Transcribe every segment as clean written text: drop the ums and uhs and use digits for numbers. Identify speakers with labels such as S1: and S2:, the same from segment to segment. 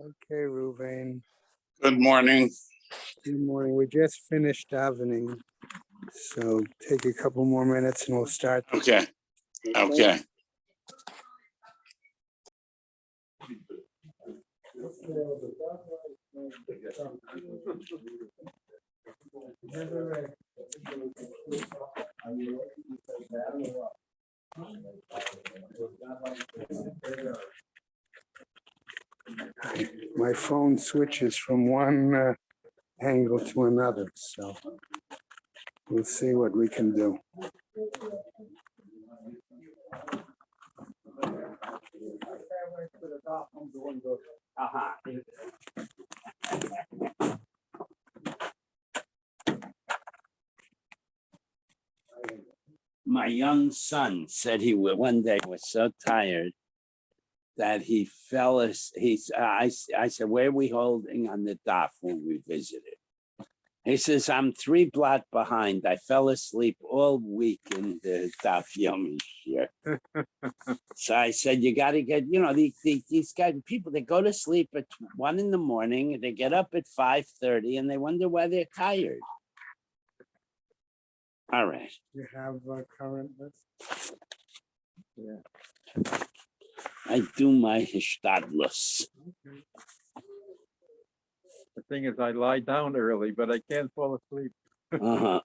S1: Okay, Ruvain.
S2: Good morning.
S1: Good morning. We just finished davening, so take a couple more minutes and we'll start.
S2: Okay. Okay.
S1: My phone switches from one angle to another, so we'll see what we can do.
S3: My young son said he one day was so tired that he fell asleep. I said, where are we holding on the daf when we visited? He says, I'm 3 blot behind. I fell asleep all week in the daf yomi here. So I said, you got to get, these guys, people, they go to sleep at 1 a.m. They get up at 5:30 and they wonder why they're tired. All right.
S1: You have a current list?
S3: Yeah. I do my hishtadlus.
S1: Okay.
S4: The thing is, I lie down early, but I can't fall asleep.
S3: Try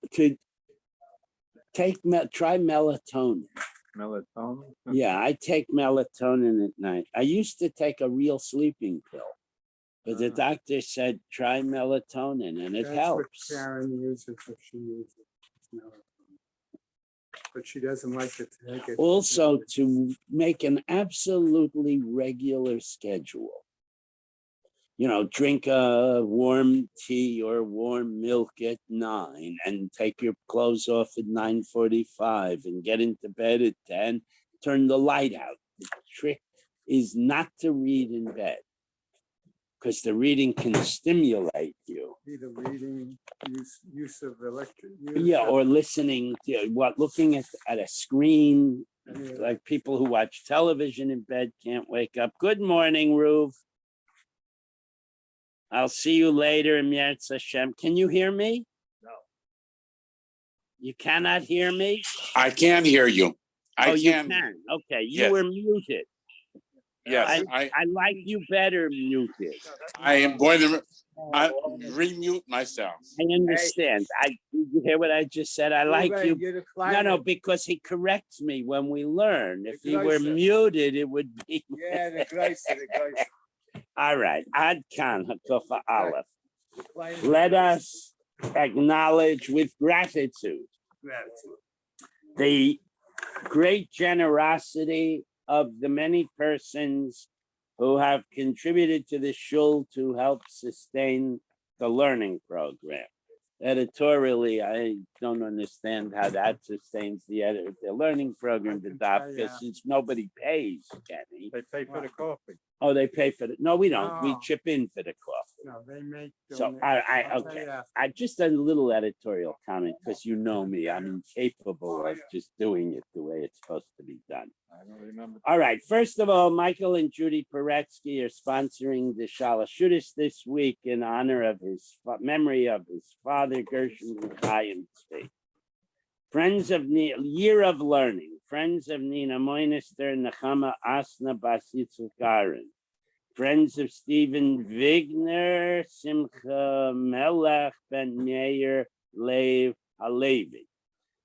S3: melatonin.
S4: Melatonin?
S3: Yeah, I take melatonin at night. I used to take a real sleeping pill, but the doctor said try melatonin and it
S1: That's
S3: helps.
S1: what Karen uses if she uses it. But she doesn't like to take it.
S3: Also, to make an absolutely regular schedule. Drink a warm tea or warm milk at 9 and take your clothes off at 9:45 and get into bed at 10, turn the light out. The trick is not to read in bed because the reading can stimulate you.
S1: Either reading, use of electric.
S3: Or listening to looking at a screen, like people who watch television in bed can't wake up. Good morning, Ruv. I'll see you later, Mirz Hashem. Can you hear me? No. You cannot hear me?
S2: I can hear you.
S3: You can. Okay, you were muted.
S2: Yes,
S3: I like you better muted.
S2: I am going to remute myself.
S3: I understand. You hear what I just said? I like you. No, because he corrects me when we learn. If he were muted, it would be.
S1: Yeah, the gleiser.
S3: All right. Ad kan hakofa aleph. Let us acknowledge with gratitude the great generosity of the many persons who have contributed to the shul to help sustain the learning program. Editorially, I don't understand how that sustains the learning program, because nobody pays, Kenny.
S4: They pay for the coffee.
S3: Oh, they pay for it. No, we don't. We chip in for the coffee.
S1: No, they make.
S3: So I just a little editorial comment because you know me. I'm incapable of just doing it the way it's supposed to be done.
S4: I don't remember.
S3: All right. First of all, Michael and Judy Paretsky are sponsoring the Shalashudis this week in honor of his memory of his father, Gershon Chaim Tzvi. Friends of Year of Learning. Friends of Nina Moinister, Nechama Asna Bas Yitzchak Aaron. Friends of Stephen Vigner, Simcha Melech Ben Meir Lev Halevi.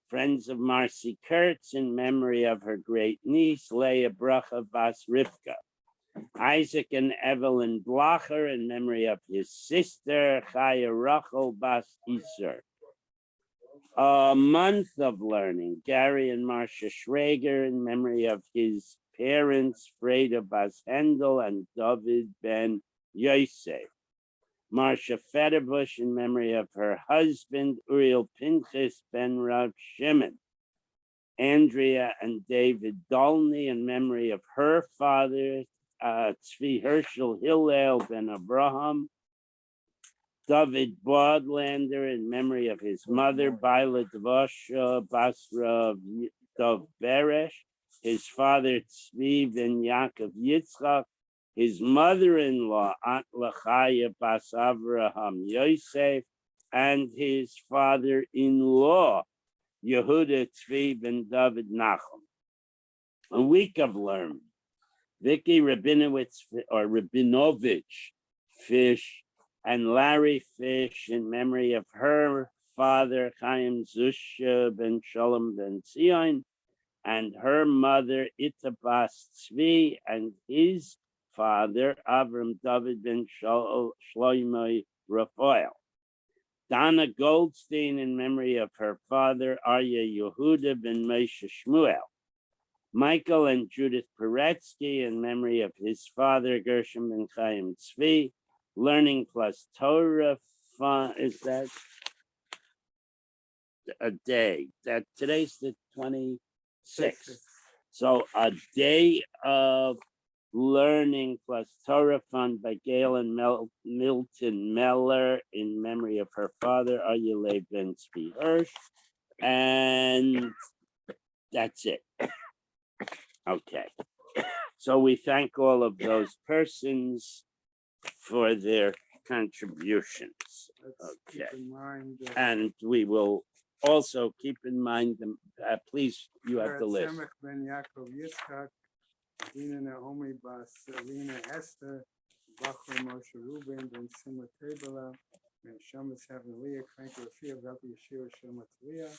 S3: Friends of Marcy Kurtz in memory of her great niece, Leah Bracha Bas Rivka. Isaac and Evelyn Blacher in memory of his sister, Chaya Rachel Bas Iser. A month of learning, Gary and Marcia Schrager in memory of his parents, Freda Bas Hendel and David Ben Yosef. Marcia Federbush in memory of her husband, Uriel Pinchas Ben Rav Shimon. Andrea and David Dolny in memory of her father, Tzvi Herschel Hillel Ben Abraham. David Bodlander in memory of his mother, Baila Dvosha Basra Dov Beresh, his father Tzvi Ben Yaakov Yitzchak, his mother-in-law, Aunt Lachaya Bas Avraham Yosef, and his father-in-law, Yehuda Tzvi ben David Nachum. A week of learning. Vicky Rabinovich Fish and Larry Fish in memory of her father, Chaim Zusha ben Shalom ben Zion, and her mother, Itabas Tzvi, and his father, Avram David ben Shlomo Raphael. Donna Goldstein in memory of her father, Arya Yehuda ben Moshe Shmuel. Michael and Judith Peretsky in memory of his father, Gershom ben Chaim Tzvi. Learning plus Torah fun, is that a day? That today's the 26th. So a day of learning plus Torah fund by Gail and Milton Meller in memory of her father, Aryeh ben Tzvi Hirsch. And that's it. Okay. So we thank all of those persons for their contributions.
S1: Let's keep
S3: Okay.
S1: in mind,
S3: And we will also keep in mind, please, you have the list.
S1: Tzemach ben Yaakov Yitzchak, Dina Naomi Bas Lina Esther, Bachor Moshe Ruben ben Simma Tebela, ben Shamas Havin Leah, Frank Rafia, Rabbi Yeshua Shemat Leah,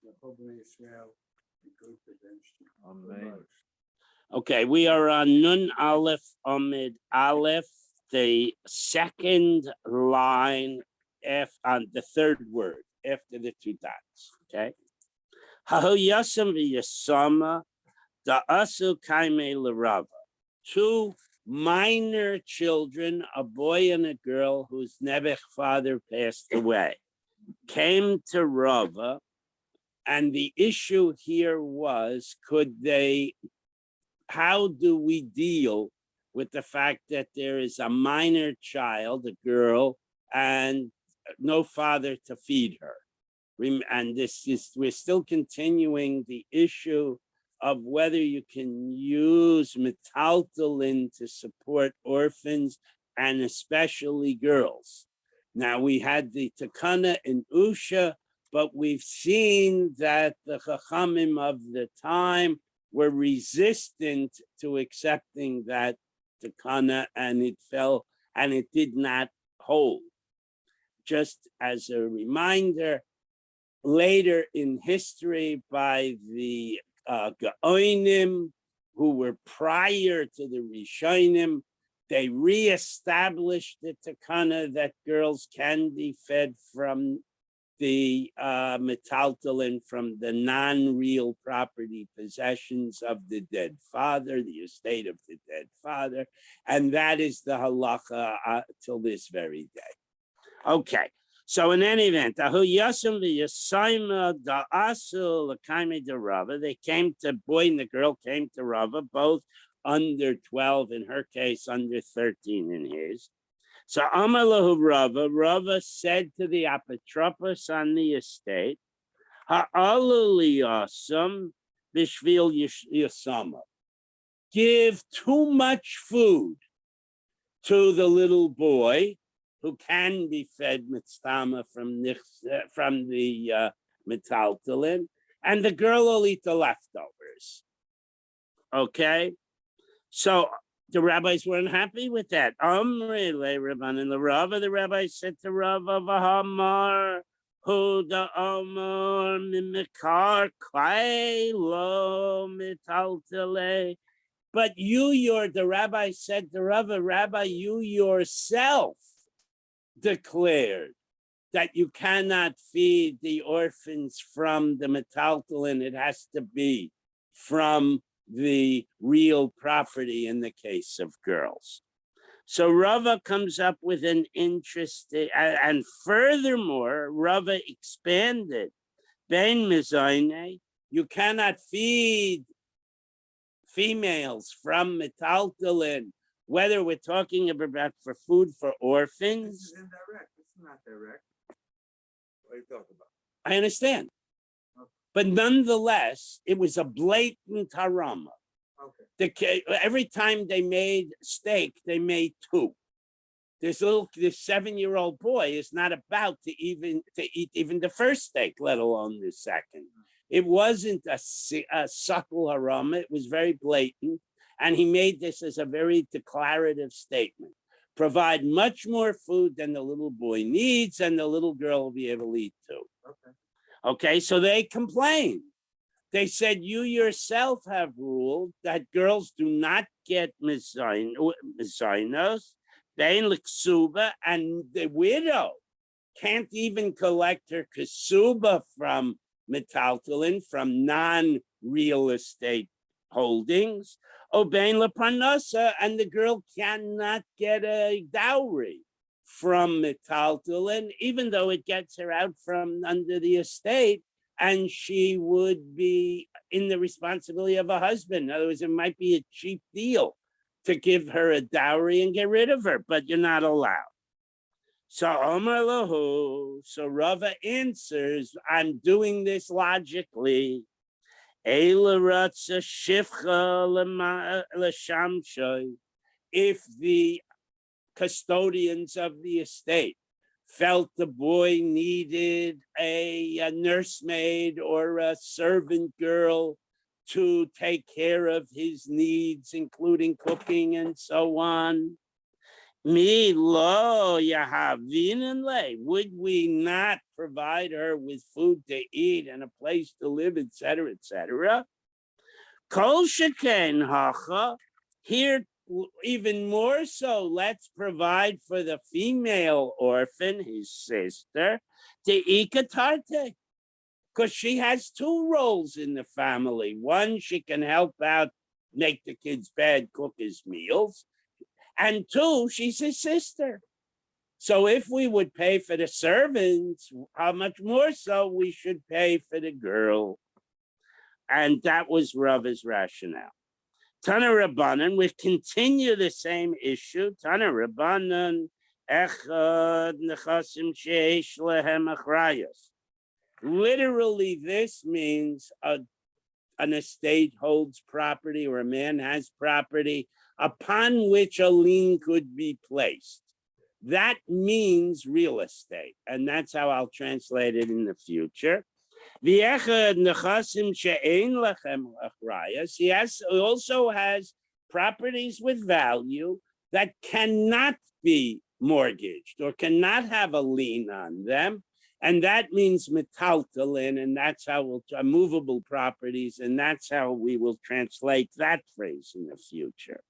S1: Yehovah ben Israel, and good redemption.
S4: Amen.
S3: Okay, we are on Nun Aleph Amid Aleph, the second line on the third word after the two dots. Okay. Hahuyasam v'yasama da'asu kaime l'rava. Two minor children, a boy and a girl whose Nebuch father passed away, came to Rava, and the issue here was, how do we deal with the fact that there is a minor child, a girl, and no father to feed her? And we're still continuing the issue of whether you can use metaltalin to support orphans and especially girls. Now we had the takana in Usha, but we've seen that the chachamim of the time were resistant to accepting that takana, and it did not hold. Just as a reminder, later in history by the Gaonim, who were prior to the Rishonim, they reestablished the takana that girls can be fed from the metaltalin, from the non-real property possessions of the dead father, the estate of the dead father, and that is the halacha till this very day. Okay. So in any event, they came to, boy and the girl came to Rava, both under 12, in her case, under 13 in his. So Amalahu Rava said to the apotropos on the estate, Ha'aluliyasam bishvil yasama. Give too much food to the little boy who can be fed mitzvah from the metaltalin, and the girl will eat the leftovers. Okay, so the rabbis weren't happy with that. The rabbi said to Rava, Vahamar, Huda Amar, Mimikar, Klai, Lo, Metaltale. But the rabbi said to Rava, Rabbi, you yourself declared that you cannot feed the orphans from the metaltalin. It has to be from the real property in the case of girls. So Rava comes up with an interesting, and furthermore, Rava expanded. Ben Mizayne, you cannot feed females from metaltalin, whether we're talking about for food for orphans.
S1: This is indirect. It's not direct.
S2: What are you talking about?
S3: I understand. But nonetheless, it was a blatant harama.
S1: Okay.
S3: Every time they made steak, they made two. This 7-year-old boy is not about to eat even the first steak, let alone the second. It wasn't a subtle aroma. It was very blatant. And he made this as a very declarative statement. Provide much more food than the little boy needs, and the little girl will be able to eat too.
S1: Okay.
S3: Okay, so they complained. They said, you yourself have ruled that girls do not get mezainos, bein l'ksuba, and the widow can't even collect her ksuba from metaltalin, from non-real estate holdings, obein leparnasa, and the girl cannot get a dowry from metaltalin, even though it gets her out from under the estate, and she would be in the responsibility of a husband. In other words, it might be a cheap deal to give her a dowry and get rid of her, but you're not allowed. So Omar Lahu, so Rava answers, I'm doing this logically. If the custodians of the estate felt the boy needed a nursemaid or a servant girl to take care of his needs, including cooking and so on, me lo yahavinanle, would we not provide her with food to eat and a place to live, etc., etc.? Kol sheken hacha, here even more so, let's provide for the female orphan, his sister, to ikatarte, because she has two roles in the family. One, she can help out, make the kid's bed, cook his meals. And two, she's his sister. So if we would pay for the servants, how much more so we should pay for the girl? And that was Rava's rationale. Tana Rabbanan, we continue the same issue. Tana Rabbanan, Echad Nechasim Sheish Lehem Achrayos. Literally, this means an estate holds property, or a man has property upon which a lien could be placed. That means real estate, and that's how I'll translate it in the future. He also has properties with value that cannot be mortgaged or cannot have a lien on them. And that means metaltalin, and that's how we'll movable properties, and that's how we will translate that phrase in the future.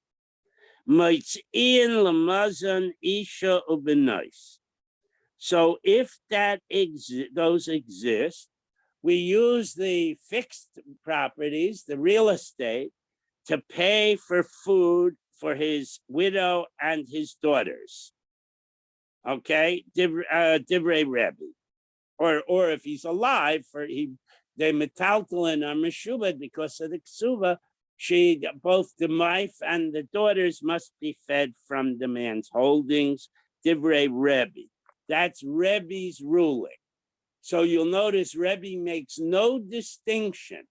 S3: So if those exist, we use the fixed properties, the real estate, to pay for food for his widow and his daughters. Okay, Divrei Rebbe. Or if he's alive, they metaltalin are meshubad because of the ksuba. Both the wife and the daughters must be fed from the man's holdings. Divrei Rebbe. That's Rebbe's ruling. So you'll notice Rebbe makes no distinction,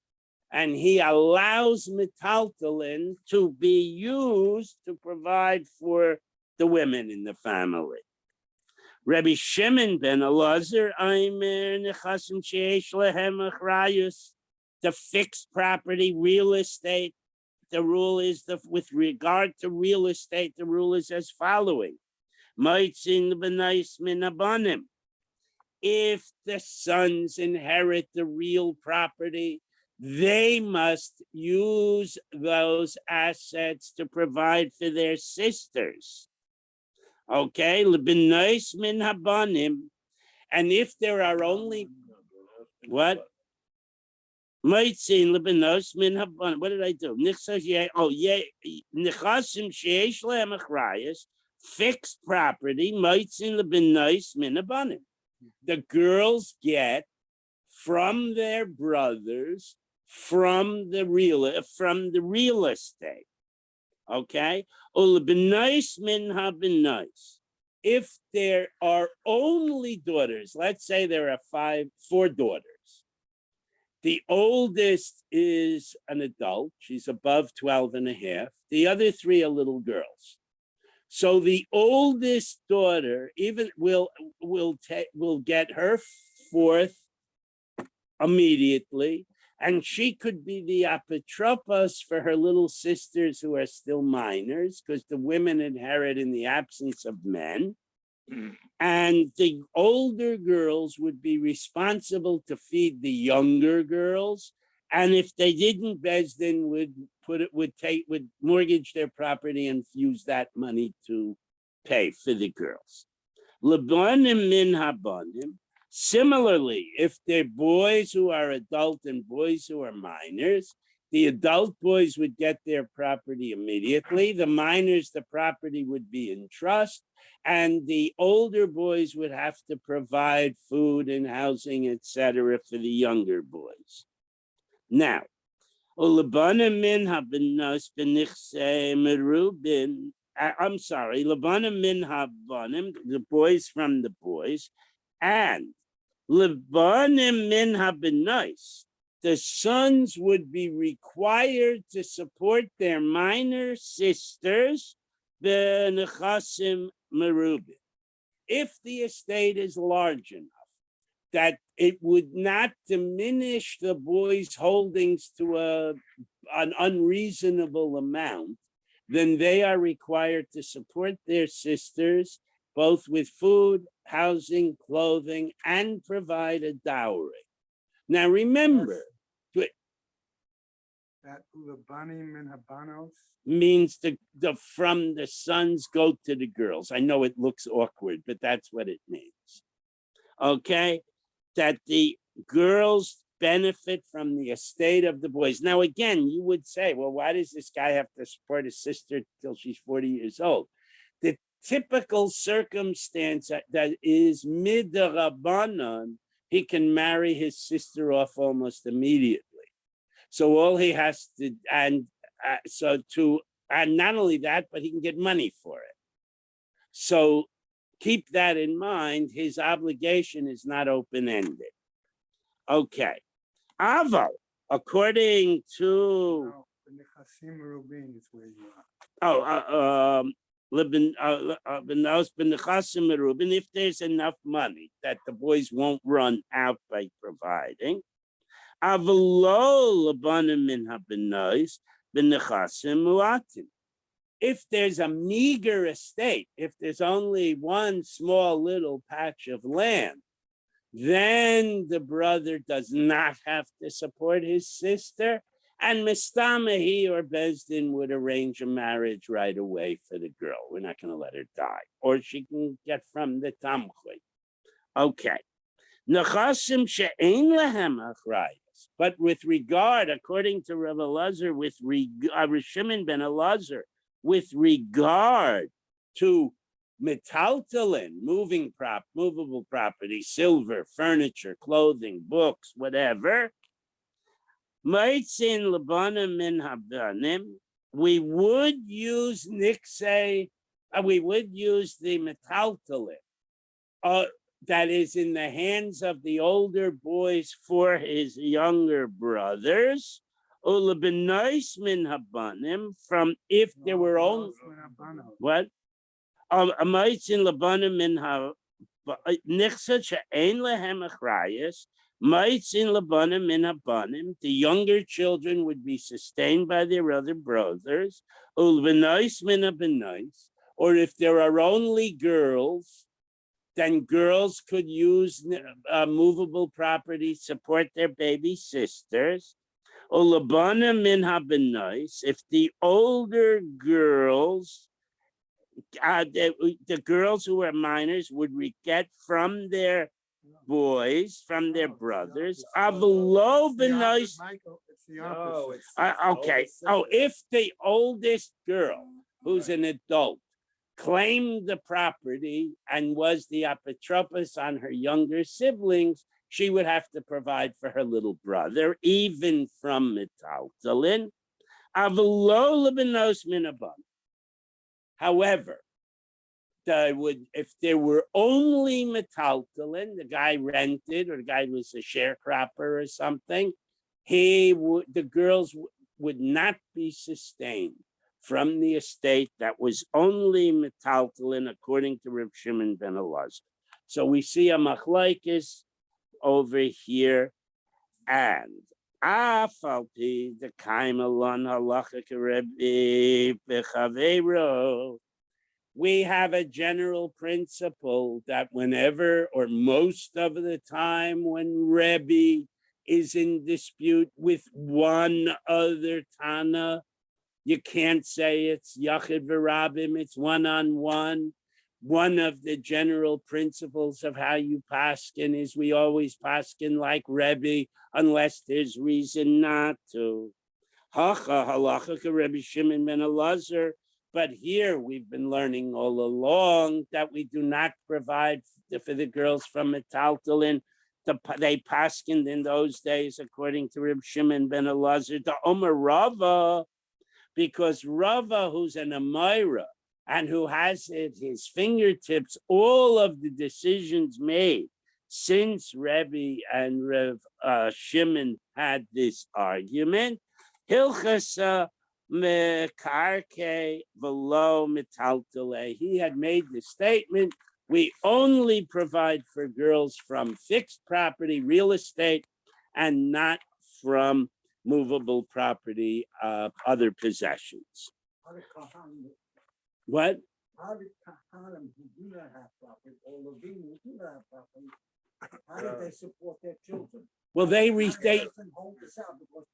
S3: and he allows metaltalin to be used to provide for the women in the family. Rabbi Shimon ben Elazar, Nechasim Sheish Lehem Achrayus, the fixed property, real estate. The rule is with regard to real estate, the rule is as following: Maitzin b'nais min abanim. If the sons inherit the real property, they must use those assets to provide for their sisters. Okay, l'b'nais min habanim, and if there are only what? Maitzin l'b'nais min habanim. What did I do? Nichasim sheish lehem achrayus, fixed property. Maitzin l'b'nais min habanim. The girls get from their brothers from the real estate. Okay? If there are only daughters, let's say there are 4 daughters, The oldest is an adult. She's above 12 and a half. The other three are little girls. So the oldest daughter even will get her fourth immediately, and she could be the apotropos for her little sisters who are still minors, because the women inherit in the absence of men. And the older girls would be responsible to feed the younger girls. And if they didn't, Besdin would mortgage their property and use that money to pay for the girls. Lebanim min habanim. Similarly, if they're boys who are adult and boys who are minors, the adult boys would get their property immediately. The minors, the property would be in trust, and the older boys would have to provide food and housing, etc., for the younger boys. Now, Labana min habenos benichse merubin. I'm sorry, Labana min habanim, the boys from the boys, and Labanim min habenos, the sons would be required to support their minor sisters, the nechasim merubin, if the estate is large enough that it would not diminish the boys' holdings to an unreasonable amount, then they are required to support their sisters both with food, housing, clothing, and provide a dowry. Now remember,
S1: That Ulabanim and Habanos.
S3: means the from the sons go to the girls. I know it looks awkward, but that's what it means. Okay, that the girls benefit from the estate of the boys. Now, again, you would say, well, why does this guy have to support his sister till she's 40 years old? The typical circumstance that is midrabanan, he can marry his sister off almost immediately. So all he has to, and not only that, but he can get money for it. So keep that in mind. His obligation is not open-ended. Okay. Aval, according to...
S1: No, the Nechasim Rubin is where you are.
S3: If there's enough money that the boys won't run out by providing. If there's a meager estate, if there's only one small little patch of land, then the brother does not have to support his sister, and Mistamahi or Besdin would arrange a marriage right away for the girl. We're not going to let her die, or she can get from the tamchui. Okay. Nechasim she'ein lehem achrayus, but with regard, according to Rav Elazar, Rav Shimon ben Elazar, with regard to metaltalin, movable property, silver, furniture, clothing, books, whatever. Maitzin labanim min habanim. We would use niksei. We would use the metaltalin that is in the hands of the older boys for his younger brothers. Ulabenois min habanim, from if there were only what. Amaitzin labanim min ha nichsa she'ein lehem achrayus. Maitzin labanim min habanim. The younger children would be sustained by their other brothers. Ulbenois min habenois. Or if there are only girls, then girls could use movable property, support their baby sisters. Olabanim min habenois. If the older girls, the girls who are minors would get from their boys, from their brothers. Avlo benois.
S1: It's the opposite.
S3: Okay. Oh, if the oldest girl, who's an adult, claimed the property and was the apotropos on her younger siblings, she would have to provide for her little brother, even from metaltalin. Avlo lebenos minabon. However, if there were only metaltalin, the guy rented or the guy was a sharecropper or something, the girls would not be sustained from the estate that was only metaltalin, according to Reb Shimon ben Elazar. So we see a machlokes over here, and afalpi the kaimalon halacha Rebbe bechavero. We have a general principle that whenever or most of the time when Rebbe is in dispute with one other Tana, you can't say it's Yachid V'Rabim, it's one-on-one. One of the general principles of how you paskin is we always paskin like Rebbe unless there's reason not to. Hacha halacha Rebbe Shimon ben Elazar. But here we've been learning all along that we do not provide for the girls from metaltalin. They paskined in those days, according to Reb Shimon ben Elazar, the Omer Rava, because Rava, who's an Amira and who has at his fingertips all of the decisions made since Rebbe and Reb Shimon had this argument, Hilchasa mekarke below metaltale. He had made the statement, we only provide for girls from fixed property, real estate, and not from movable property, other possessions. What?
S5: How did Kahanim who do not have property, or Levine who do not have property, how did they support their children?
S3: Well,
S5: How did they hold this out? Because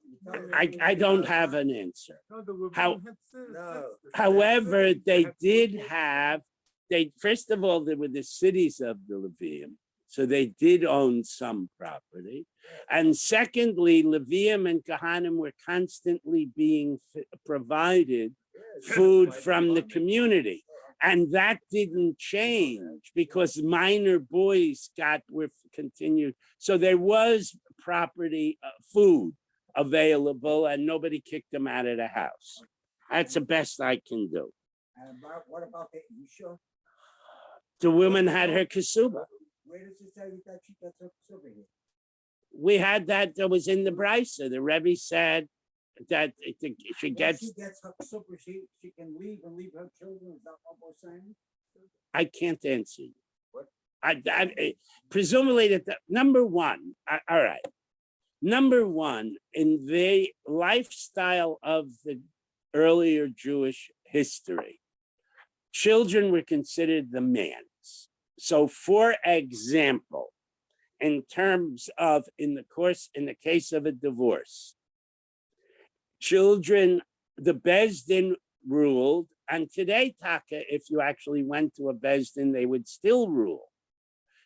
S3: I don't have an answer.
S1: No, the Rebbe
S3: How-
S1: had said-
S5: No.
S3: However, they did have, first of all, they were the cities of the Levium, so they did own some property. And secondly, Levium and Kahanim were constantly being provided food from the community. And that didn't change because minor boys were continued. So there was property, food available, and nobody kicked them out of the house. That's the best I can do.
S5: And what about the Isha?
S3: The woman had her kasuba.
S5: Where does it say that she gets her silver here?
S3: We had that was in the Brisa. The Rebbe said that she
S5: When
S3: gets,
S5: she gets her silver, she can leave and leave her children. Is that what we're saying?
S3: I can't answer you.
S5: What?
S3: Presumably that number one, all right. Number one, in the lifestyle of the earlier Jewish history, children were considered the man's. So for example, in terms of, in the case of a divorce, children, the Bezdin ruled, and today, Taka, if you actually went to a Bezdin, they would still rule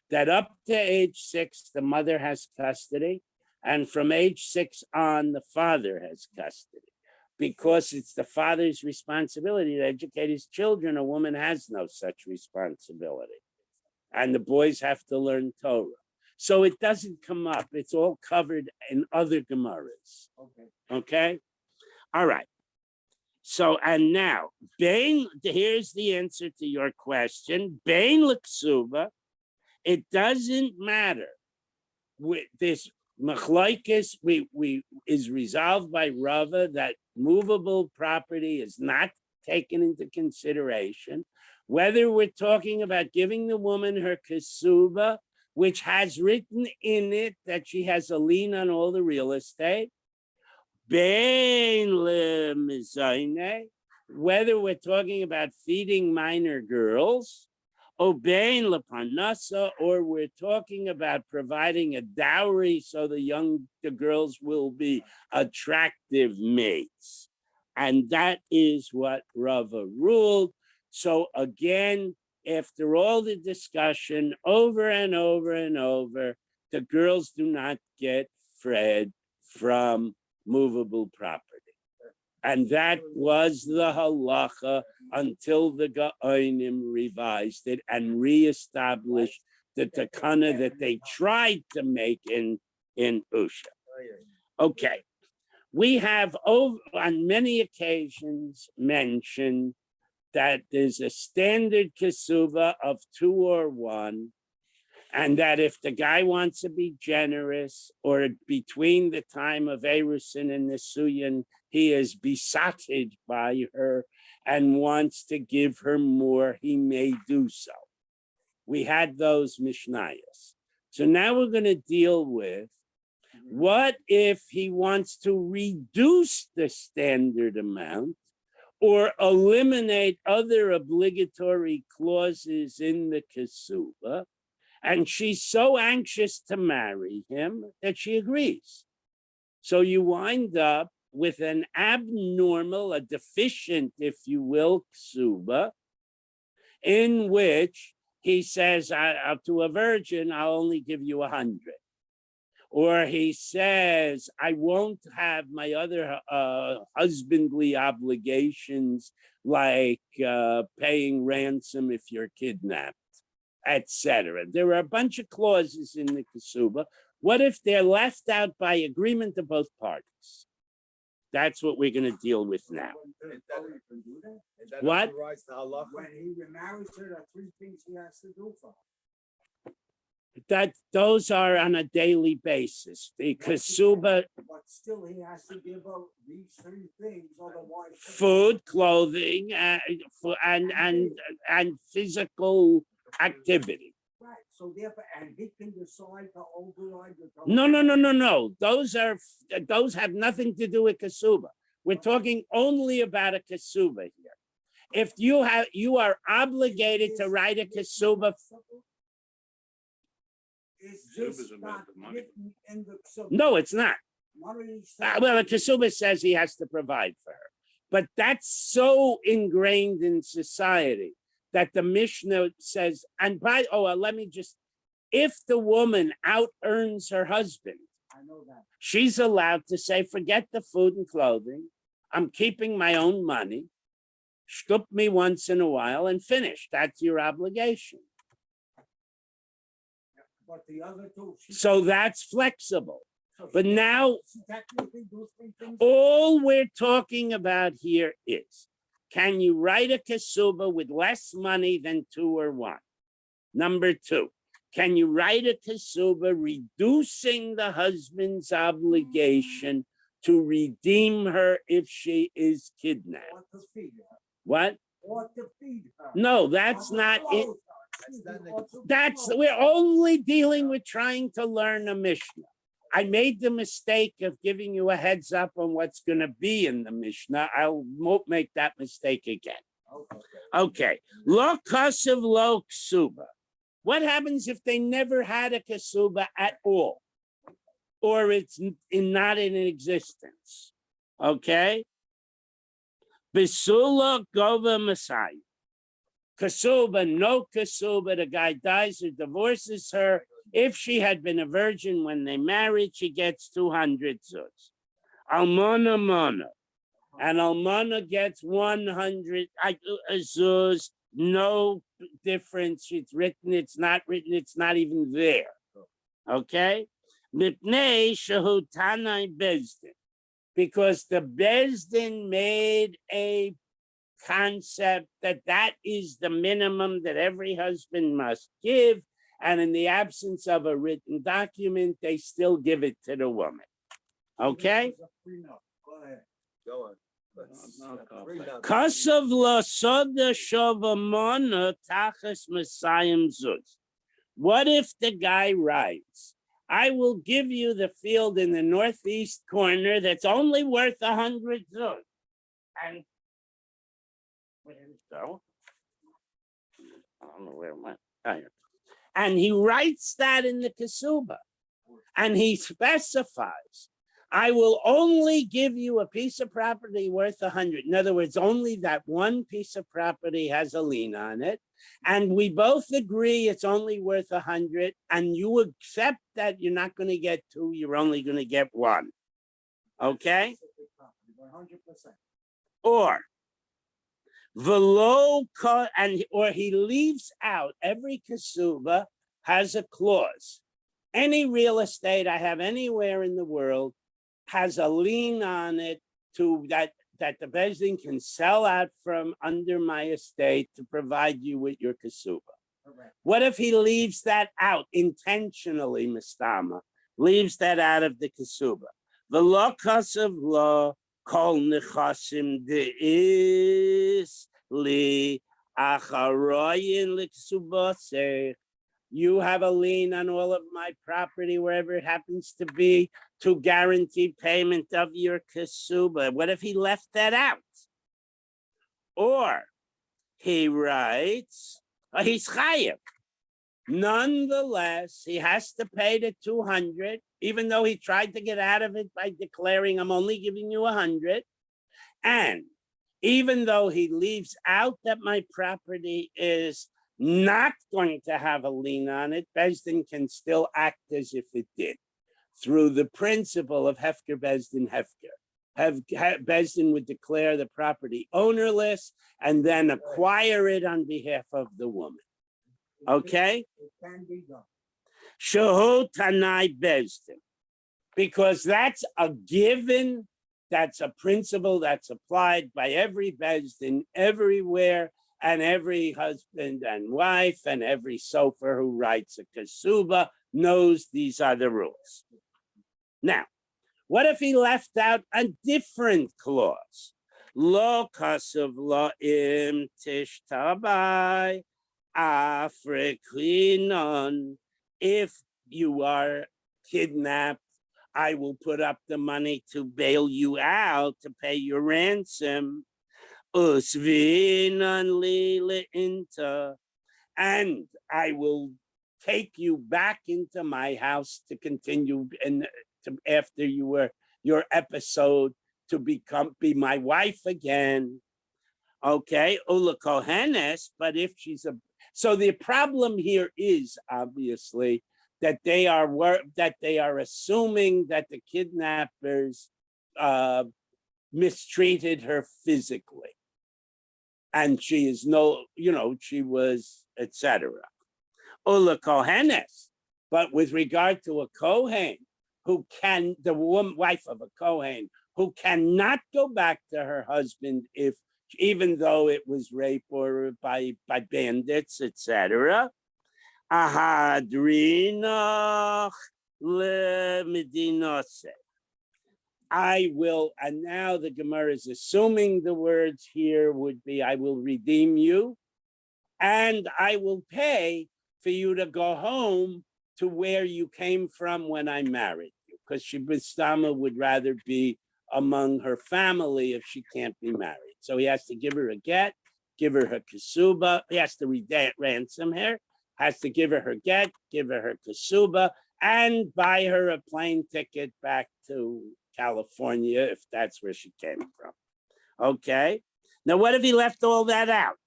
S3: that up to age 6, the mother has custody, and from age 6 on, the father has custody, because it's the father's responsibility to educate his children. A woman has no such responsibility, and the boys have to learn Torah. So it doesn't come up. It's all covered in other Gemaras.
S5: Okay.
S3: Okay? All right. So, and now, here's the answer to your question. Bain L'Ksuba, it doesn't matter. With this machlokes, is resolved by Rava that movable property is not taken into consideration. Whether we're talking about giving the woman her kasuba, which has written in it that she has a lien on all the real estate, whether we're talking about feeding minor girls, or we're talking about providing a dowry so the girls will be attractive mates. And that is what Rava ruled. So again, after all the discussion over and over and over, the girls do not get fed from movable property. And that was the halacha until the Gaonim revised it and reestablished the takana that they tried to make in Usha. Okay. We have on many occasions mentioned that there's a standard kasuva of 2 or 1, And that if the guy wants to be generous, or between the time of Erusin and Nisuyin, he is besotted by her and wants to give her more, he may do so. We had those Mishnayos. So now we're going to deal with what if he wants to reduce the standard amount or eliminate other obligatory clauses in the Kesuba, and she's so anxious to marry him that she agrees. So you wind up with an abnormal, a deficient, if you will, Kesuba, in which he says, up to a virgin, I'll only give you 100. Or he says, I won't have my other husbandly obligations, like paying ransom if you're kidnapped, etc. There are a bunch of clauses in the Kesuba. What if they're left out by agreement of both parties? That's what we're going to deal with now. What?
S5: When he remarries her, there are 3 things he has to do for her.
S3: That those are on a daily basis. The Kesuba,
S5: But still, he has to give her these 3 things, otherwise.
S3: food, clothing, and physical activity.
S5: Right, so therefore, and he can decide to override the.
S3: No. Those have nothing to do with Kesuba. We're talking only about a Kesuba here. If you are obligated to write a Kesuba.
S5: Is this not written in the Kesuba?
S3: No, it's not.
S5: One of these
S3: Well, the
S5: things-
S3: Kesuba says he has to provide for her, but that's so ingrained in society that the Mishnah says, let me just, if the woman out earns her husband,
S5: I know that.
S3: she's allowed to say, forget the food and clothing. I'm keeping my own money. Shtup me once in a while and finish. That's your obligation.
S5: But the other 2.
S3: So that's flexible. But now,
S5: She technically do 3 things.
S3: all we're talking about here is, can you write a Kesuba with less money than 2 or 1? Number 2, can you write a Kesuba reducing the husband's obligation to redeem her if she is kidnapped?
S5: Or to feed her.
S3: What?
S5: Or to feed her.
S3: No, that's
S5: Or to
S3: not it.
S5: clothe her. Or to
S3: That's,
S5: clothe
S3: we're
S5: her.
S3: only dealing with trying to learn a Mishnah. I made the mistake of giving you a heads up on what's going to be in the Mishnah. I won't make that mistake again. Okay. Lo kasav lo ksuba. What happens if they never had a Kesuba at all? Or it's not in existence? Okay. Bisula gova Messiah. Kesuba, no Kesuba, the guy dies or divorces her. If she had been a virgin when they married, she gets 200 zuz. Almana mana. And Almana gets 100 zuz. No difference. It's written, it's not written, it's not even there. Okay? Mipnei shehu tanai bezdin. Because the bezdin made a concept that is the minimum that every husband must give, and in the absence of a written document, they still give it to the woman. Okay?
S5: Go ahead.
S4: Go on.
S3: Kasav la soda shavamana tachas Messiah zuz. What if the guy writes, I will give you the field in the northeast corner that's only worth 100 zuz. And where did it go? I don't know where it went. Oh, yeah. And he writes that in the Kesuba. And he specifies, I will only give you a piece of property worth 100. In other words, only that one piece of property has a lien on it. And we both agree it's only worth 100. And you accept that you're not going to get 2, you're only going to get 1. Okay?
S5: 100%.
S3: Or or he leaves out, every Kesuba has a clause. Any real estate I have anywhere in the world has a lien on it to that the Bezdin can sell out from under my estate to provide you with your Kesuba.
S5: Correct.
S3: What if he leaves that out intentionally, Mistama? Leaves that out of the Kasuba. The law of law kol nechasim deis li acharoyin liksubaseh. You have a lien on all of my property, wherever it happens to be, to guarantee payment of your kasuba. What if he left that out? Or he writes, he's chayiv. Nonetheless, he has to pay the 200, even though he tried to get out of it by declaring, I'm only giving you 100. And even though he leaves out that my property is not going to have a lien on it, Bezdin can still act as if it did through the principle of Hefker Bezdin Hefker. Bezdin would declare the property ownerless and then acquire it on behalf of the woman. Okay?
S5: It can be done.
S3: Shehu Tanai Bezdin. Because that's a given, that's a principle that's applied by every Bezdin everywhere, and every husband and wife and every sofer who writes a kasuba knows these are the rules. Now, what if he left out a different clause? Lo kasuv lo im tishtabai afrikinon. If you are kidnapped, I will put up the money to bail you out, to pay your ransom. And I will take you back into my house to continue and after you were your episode to be my wife again. Okay, Ula Kohenes, but if she's so the problem here is obviously that they are assuming that the kidnappers mistreated her physically. And she is she was, etc. Ula Kohenes, but with regard to a Kohen the wife of a Kohen, who cannot go back to her husband even though it was rape or by bandits, etc. Ahadrinach lemedinose. I will, and now the Gemara is assuming the words here would be, I will redeem you, and I will pay for you to go home to where you came from when I married you, because Shibistama would rather be among her family if she can't be married. So he has to give her a get, give her kasuba, he has to ransom her, has to give her get, give her kasuba, and buy her a plane ticket back to California, if that's where she came from. Okay. Now, what if he left all that out?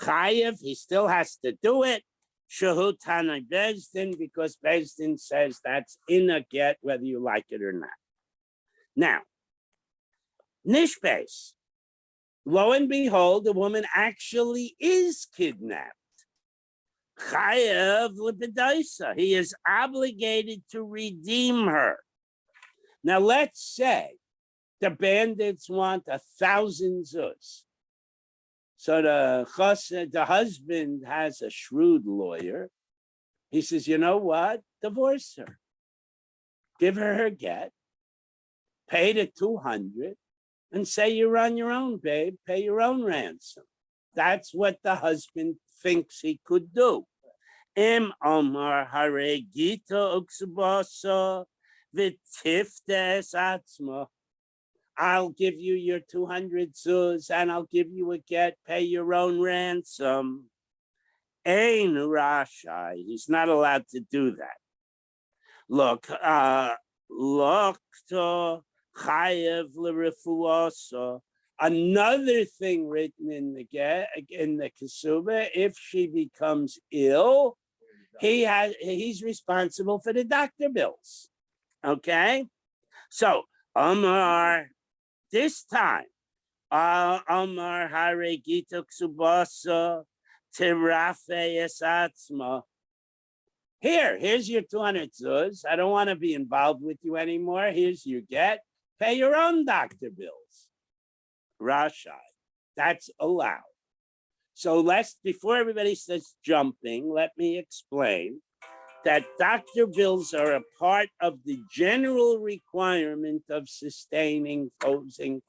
S3: Chayev, he still has to do it. Shehu Tanai Bezdin, because Bezdin says that's in a get, whether you like it or not. Now, Nishbes, lo and behold, the woman actually is kidnapped. Chayev Lipidaisa, he is obligated to redeem her. Now, let's say the bandits want 1,000 zuz. So the husband has a shrewd lawyer. He says, you know what? Divorce her. Give her get. Pay the 200 and say you're on your own, babe. Pay your own ransom. That's what the husband thinks he could do. Im Omar Hare Gita Uksubasa. I'll give you your 200 zuz and I'll give you a get, pay your own ransom. Ein Rashai, he's not allowed to do that. Look, Lokto Chayev L'Refuoso. Another thing written in the Kasuba, if she becomes ill, he's responsible for the doctor bills. Okay, so Omar, this time, Omar Hare Gita Ksubasa Tirafe Esatzma. Here's your 200 zuz. I don't want to be involved with you anymore. Here's your get. Pay your own doctor bills. Rashai, that's allowed. So before everybody starts jumping, let me explain that doctor bills are a part of the general requirement of sustaining housing.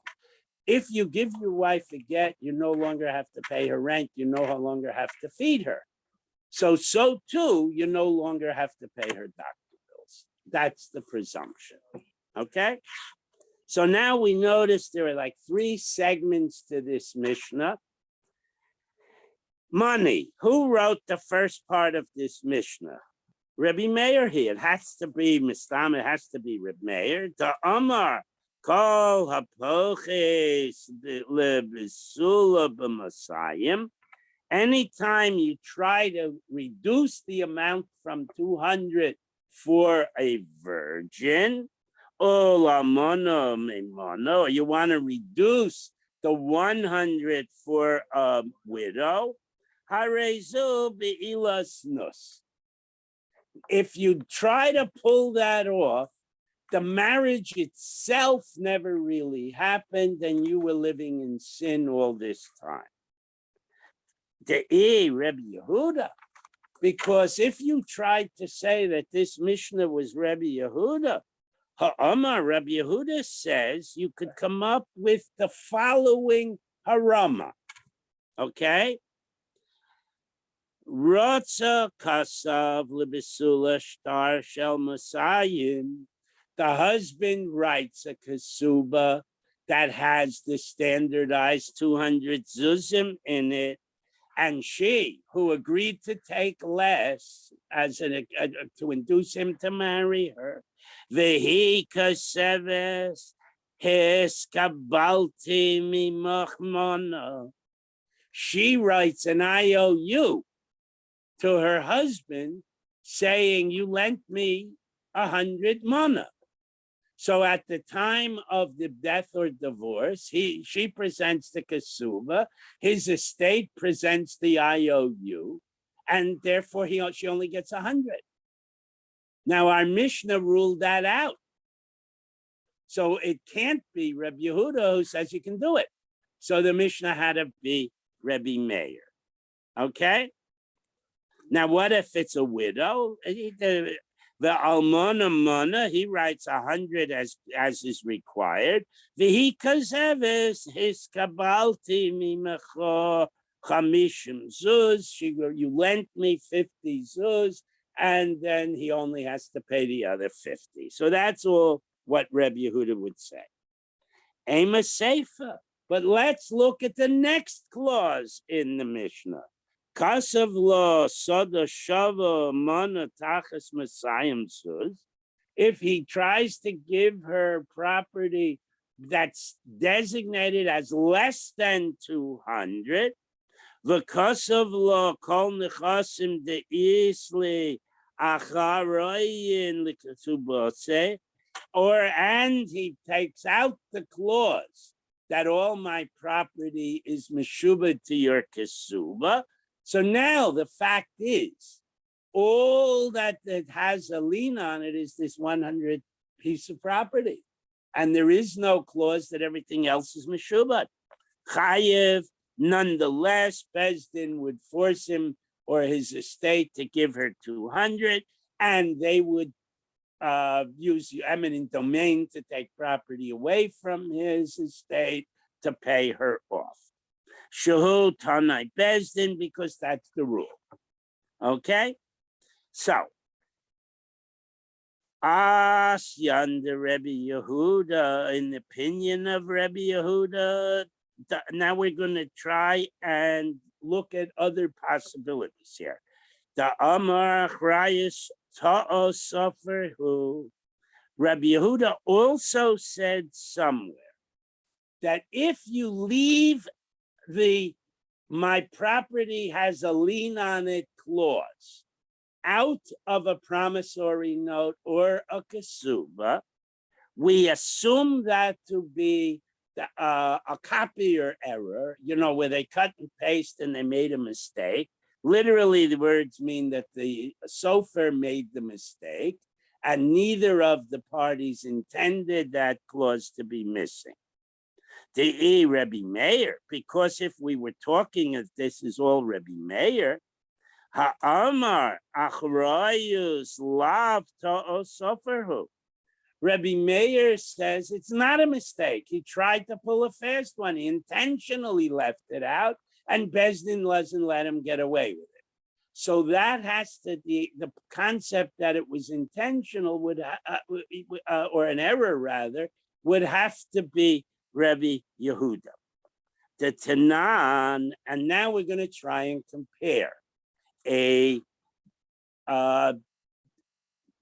S3: If you give your wife a get, you no longer have to pay her rent. You no longer have to feed her. So too, you no longer have to pay her doctor bills. That's the presumption. Okay? So now we notice there are like 3 segments to this Mishnah. Money. Who wrote the first part of this Mishnah? Rabbi Meir here. It has to be Mistam, it has to be Rabbi Meir. The Amar. Kol hapoches lebisula b'masayim. Anytime you try to reduce the amount from 200 for a virgin, or you want to reduce the 100 for a widow, harezu be'ilas nus. If you try to pull that off, the marriage itself never really happened and you were living in sin all this time. Rabbi Yehuda, because if you tried to say that this Mishnah was Rabbi Yehuda, Ha'amar, Rabbi Yehuda says you could come up with the following harama, okay? Rotza kasav lebisula shtar shel masayim. The husband writes a kasuba that has the standardized 200 zuzim in it, and she, who agreed to take less to induce him to marry her, vehi kaseves hes kabalti mimachmana. She writes an IOU to her husband saying, you lent me 100 mana. So at the time of the death or divorce, she presents the kasuba, his estate presents the IOU, and therefore she only gets 100. Now our Mishnah ruled that out. So it can't be Rabbi Yehuda who says you can do it. So the Mishnah had to be Rabbi Meir. Okay? Now what if it's a widow? The almana mana, he writes 100 as is required. Vihi kazeves his kabalti mimecho chamishim zuz. You lent me 50 zuz, and then he only has to pay the other 50. So that's all what Rabbi Yehuda would say. Ema seifa. But let's look at the next clause in the Mishnah. Kasav lo soda shava mana tachas masayim suz. If he tries to give her property that's designated as less than 200, v'kasav lo kol nechasim de isli acharayin likasubose, and he takes out the clause that all my property is meshubah to your kasuba. So now the fact is, all that has a lien on it is this 100 piece of property. And there is no clause that everything else is meshubah. Chayev, nonetheless, Bezdin would force him or his estate to give her 200, and they would use eminent domain to take property away from his estate to pay her off. Shahu Tanai Bezdin, because that's the rule. Okay? So, As Yanda Rebbe Yehuda, in the opinion of Rebbe Yehuda, now we're going to try and look at other possibilities here. The Amar Chrayis Ta'o Sofer, who Rebbe Yehuda also said somewhere that if you leave my property has a lien on it clause out of a promissory note or a kasuba, we assume that to be a copier error, where they cut and paste and they made a mistake. Literally, the words mean that the sofer made the mistake and neither of the parties intended that clause to be missing. The Rebbe Meir, because if we were talking as this is all Rebbe Meir, Ha'amar achrayus lav ta'osoferhu. Rebbe Meir says it's not a mistake. He tried to pull a fast one. He intentionally left it out, and Bezdin doesn't let him get away with it. So that has to be the concept that it was intentional would, or an error rather, would have to be Rebbe Yehuda. The Tanan, and now we're going to try and compare a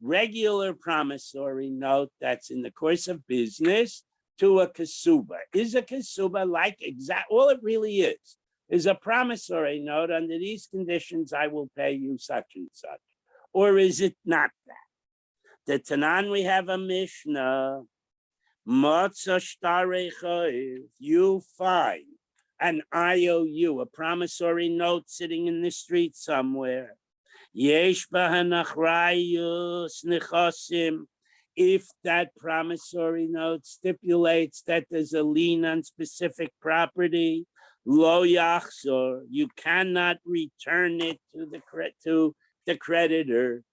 S3: regular promissory note that's in the course of business to a kasuba. Is a kasuba like all it really is a promissory note under these conditions I will pay you such and such, or is it not that? The Tanan, we have a Mishnah. You find an IOU, a promissory note sitting in the street somewhere. If that promissory note stipulates that there's a lien on specific property, lo yachzor, you cannot return it to the creditor,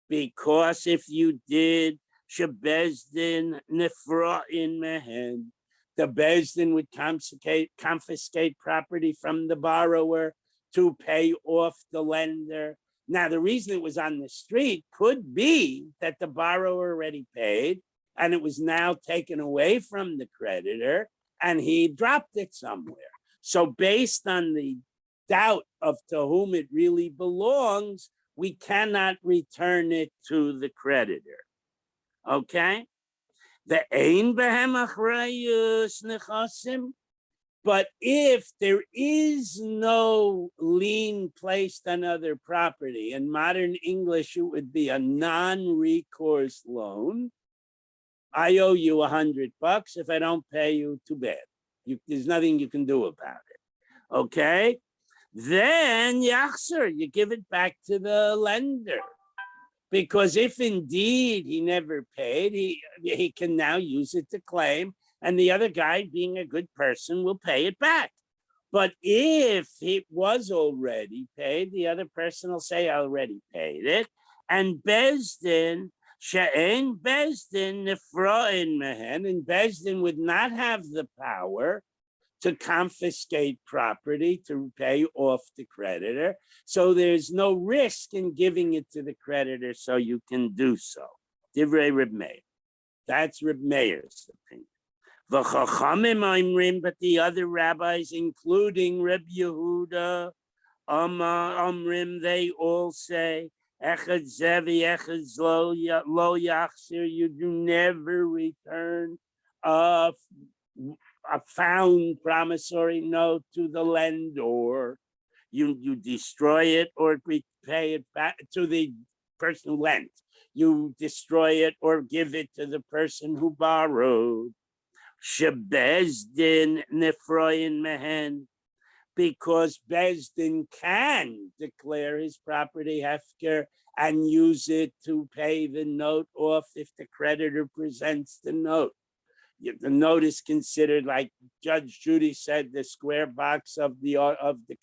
S3: because if you did, shebezdin nefra'in mehen, the bezdin would confiscate property from the borrower to pay off the lender. Now, the reason it was on the street could be that the borrower already paid and it was now taken away from the creditor and he dropped it somewhere. So based on the doubt of to whom it really belongs, we cannot return it to the creditor. Okay? The ein behem achrayus nechasim. But if there is no lien placed on other property, in modern English, it would be a non-recourse loan. I owe you $100. If I don't pay you, too bad. There's nothing you can do about it. Okay? Then, yachzer, you give it back to the lender. Because if indeed he never paid, he can now use it to claim, and the other guy, being a good person, will pay it back. But if it was already paid, the other person will say, I already paid it. And Bezdin, she'en Bezdin nefra'in mehen, and Bezdin would not have the power to confiscate property to pay off the creditor. So there's no risk in giving it to the creditor, so you can do so. Divrei Reb Meir. That's Reb Meir's opinion. But the other rabbis, including Reb Yehuda, Amrim, they all say, Echad Zevi, Echad Lo Yachzir, you do never return a found promissory note to the lender. You destroy it or pay it back to the person who lent. You destroy it or give it to the person who borrowed. Shebezdin nefroyin mehen, because Bezdin can declare his property hefker and use it to pay the note off if the creditor presents the note. The note is considered, like Judge Judy said, the square box of the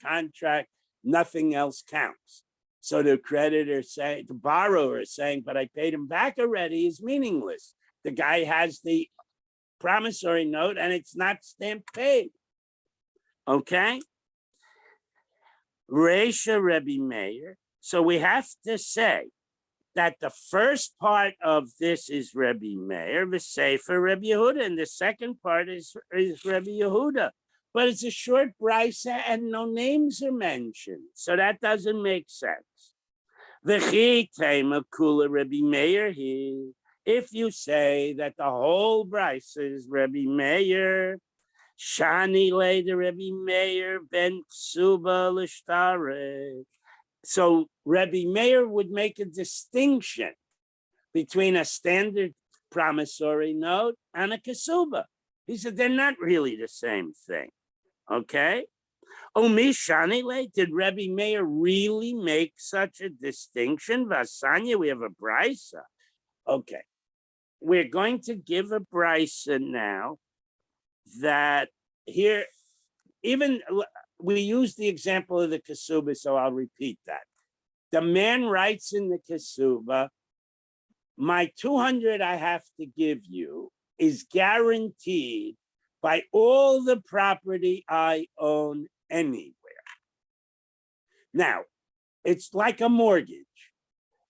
S3: contract. Nothing else counts. So the creditor saying, the borrower saying, but I paid him back already, is meaningless. The guy has the promissory note and it's not stamped paid. Okay? Reisha Rebbe Meir. So we have to say that the first part of this is Rebbe Meir, the Sefer Rebbe Yehuda, and the second part is Rebbe Yehuda. But it's a short brisa and no names are mentioned, so that doesn't make sense. V'chi tema kula Rebbe Meir he. If you say that the whole brisa is Rebbe Meir, Shani later Rebbe Meir ben Ksuba l'shtare. So Rebbe Meir would make a distinction between a standard promissory note and a kasuba. He said they're not really the same thing. Okay? Omishani, did Rebbe Meir really make such a distinction? Vasanya, we have a brisa. Okay. We're going to give a brisa now that here, we use the example of the kasuba, so I'll repeat that. The man writes in the kasuba, my 200 I have to give you is guaranteed by all the property I own anywhere. Now, it's like a mortgage.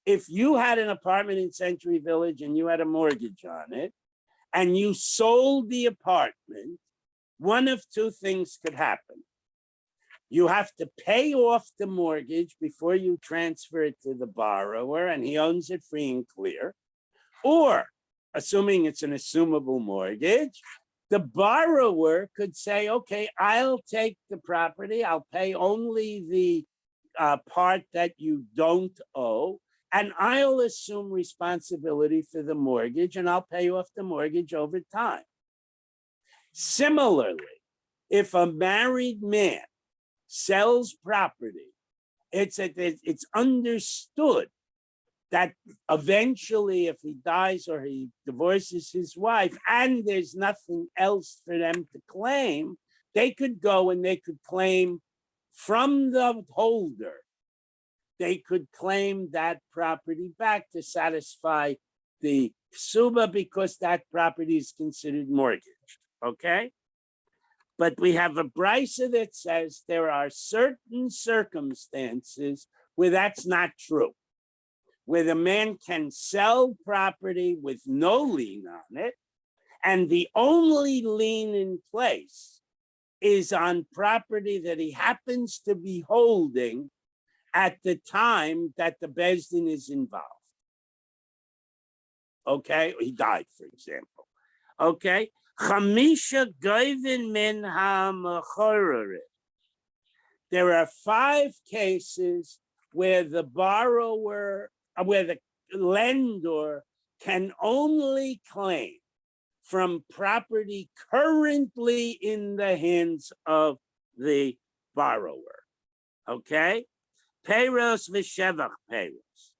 S3: If you had an apartment in Century Village and you had a mortgage on it, and you sold the apartment, one of two things could happen. You have to pay off the mortgage before you transfer it to the borrower, and he owns it free and clear. Or, assuming it's an assumable mortgage, the borrower could say, okay, I'll take the property, I'll pay only the part that you don't owe, and I'll assume responsibility for the mortgage, and I'll pay off the mortgage over time. Similarly, if a married man sells property, it's understood that eventually, if he dies or he divorces his wife and there's nothing else for them to claim, they could go and they could claim from the holder, they could claim that property back to satisfy the ksuba because that property is considered mortgaged, okay? But we have a brisa that says there are certain circumstances where that's not true, where the man can sell property with no lien on it, and the only lien in place is on property that he happens to be holding at the time that the Bezdin is involved. Okay, he died, for example. Okay, Chamisha Goivin Min HaMechoreres. There are 5 cases where the borrower, where the lender can only claim from property currently in the hands of the borrower. Okay? Peiros v'shevach peiros.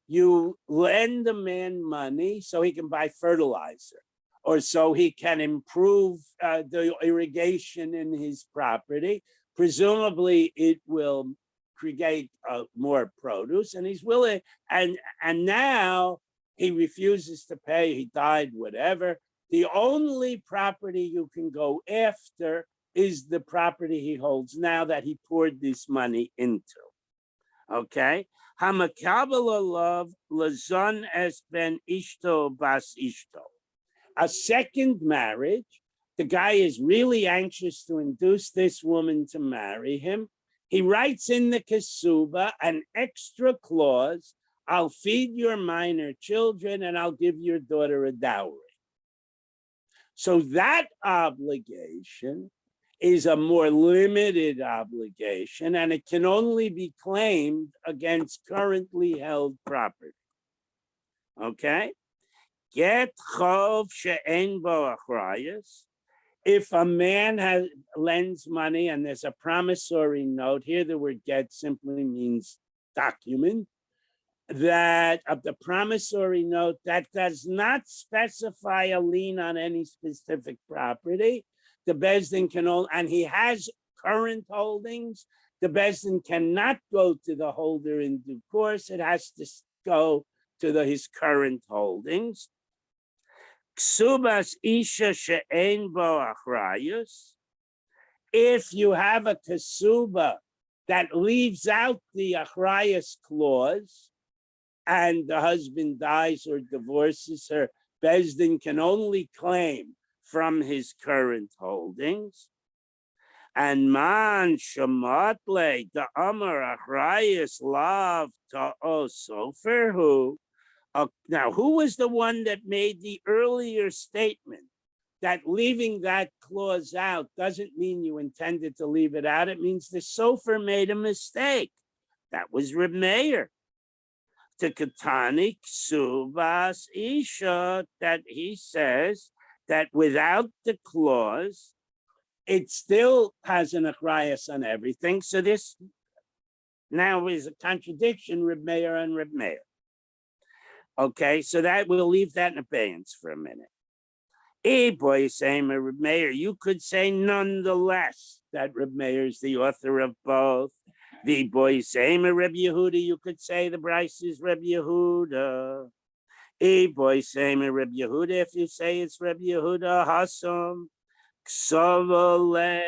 S3: You lend a man money so he can buy fertilizer, or so he can improve the irrigation in his property. Presumably, it will create more produce, and he's willing. And now he refuses to pay. He died, whatever. The only property you can go after is the property he holds now that he poured this money into. Okay, Hamakabel alav lazon es ben ishto bas ishto. A second marriage, the guy is really anxious to induce this woman to marry him. He writes in the kasuba an extra clause: I'll feed your minor children and I'll give your daughter a dowry. So that obligation is a more limited obligation, and it can only be claimed against currently held property. Okay? Get chov she'en bo achrayus. If a man lends money and there's a promissory note, here the word get simply means document, that of the promissory note that does not specify a lien on any specific property, the Bezdin can only, and he has current holdings, the Bezdin cannot go to the holder in due course. It has to go to his current holdings. Ksubas isha she'en bo achrayus. If you have a kasuba that leaves out the achrayus clause, and the husband dies or divorces her, Bezdin can only claim from his current holdings. And man shamatle the amar achrayus lav ta'o sofer who. Now, who was the one that made the earlier statement that leaving that clause out doesn't mean you intended to leave it out? It means the sofer made a mistake. That was Reb Meir. To Katani Ksubas Isha, that he says that without the clause, it still has an achrayus on everything. So this now is a contradiction, Reb Meir and Reb Meir. Okay, so that we'll leave that in abeyance for a minute. boy, same Reb Meir. You could say nonetheless that Reb Meir is the author of both. The boy, same Reb Yehuda. You could say the Bryce is Reb Yehuda. Boy, same Reb Yehuda. If you say it's Reb Yehuda, Hasam, Ksavale,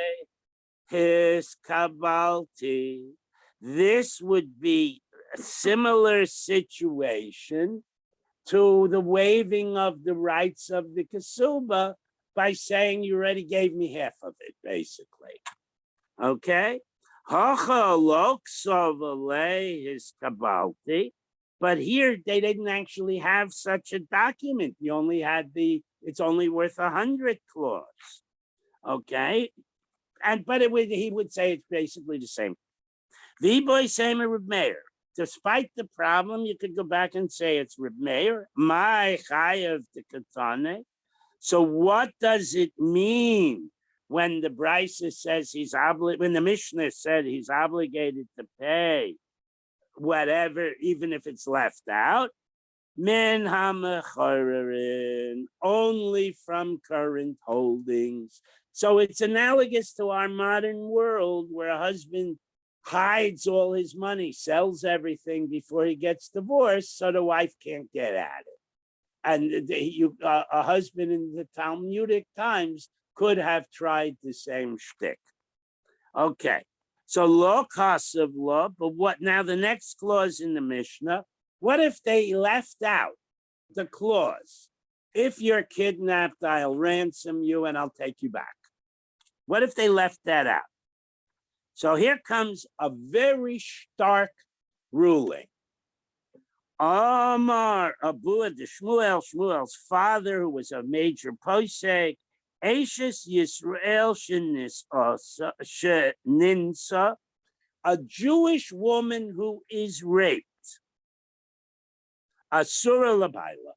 S3: his Kabalti. This would be a similar situation to the waiving of the rights of the Kasuba by saying you already gave me half of it, basically. Okay? His Kabalti. But here they didn't actually have such a document. You only had it's only worth 100 clause. Okay? But he would say it's basically the same. V-boy same Reb Meir. Despite the problem, you could go back and say it's Reb Meir, my chayav de katane. So what does it mean when the Brisa says when the Mishnah said he's obligated to pay whatever, even if it's left out? Min hamachorerin, only from current holdings. So it's analogous to our modern world where a husband hides all his money, sells everything before he gets divorced, so the wife can't get at it. And a husband in the Talmudic times could have tried the same shtick. Okay, so lo kasav lo, but what now? The next clause in the Mishnah. What if they left out the clause? If you're kidnapped, I'll ransom you and I'll take you back. What if they left that out? So here comes a very stark ruling. Amar Abu de Shmuel, Shmuel's father, who was a major posek, Ashes Yisrael Sheninsa, a Jewish woman who is raped, Asura Labaila.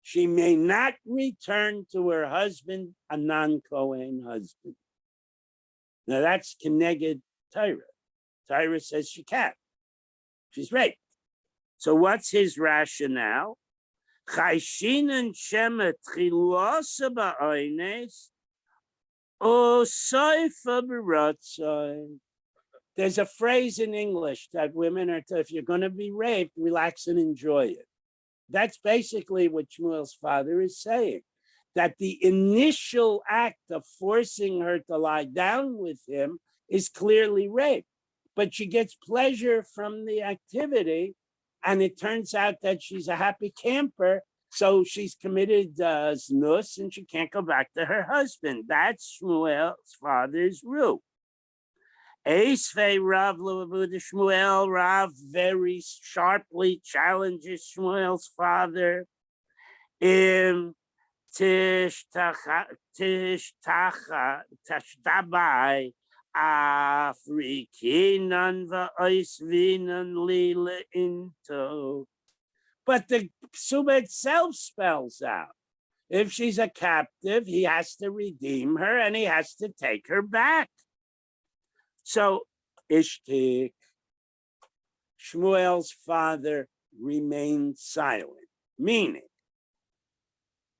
S3: She may not return to her husband, a non-Kohen husband. Now that's Keneged Torah. Torah says she can't. She's raped. So what's his rationale? Chayshinan shema tchilosa ba'oines o soifa b'rotzoi. There's a phrase in English that women are, if you're going to be raped, relax and enjoy it. That's basically what Shmuel's father is saying. That the initial act of forcing her to lie down with him is clearly rape. But she gets pleasure from the activity, and it turns out that she's a happy camper, so she's committed znus, and she can't go back to her husband. That's Shmuel's father's rule. Esvei Rav L'Avuda Shmuel, Rav very sharply challenges Shmuel's father. Tishtabai Afrikinan va'oisvinan lila into. But the Suba itself spells out, if she's a captive, he has to redeem her and he has to take her back. So Ishtik, Shmuel's father, remained silent, meaning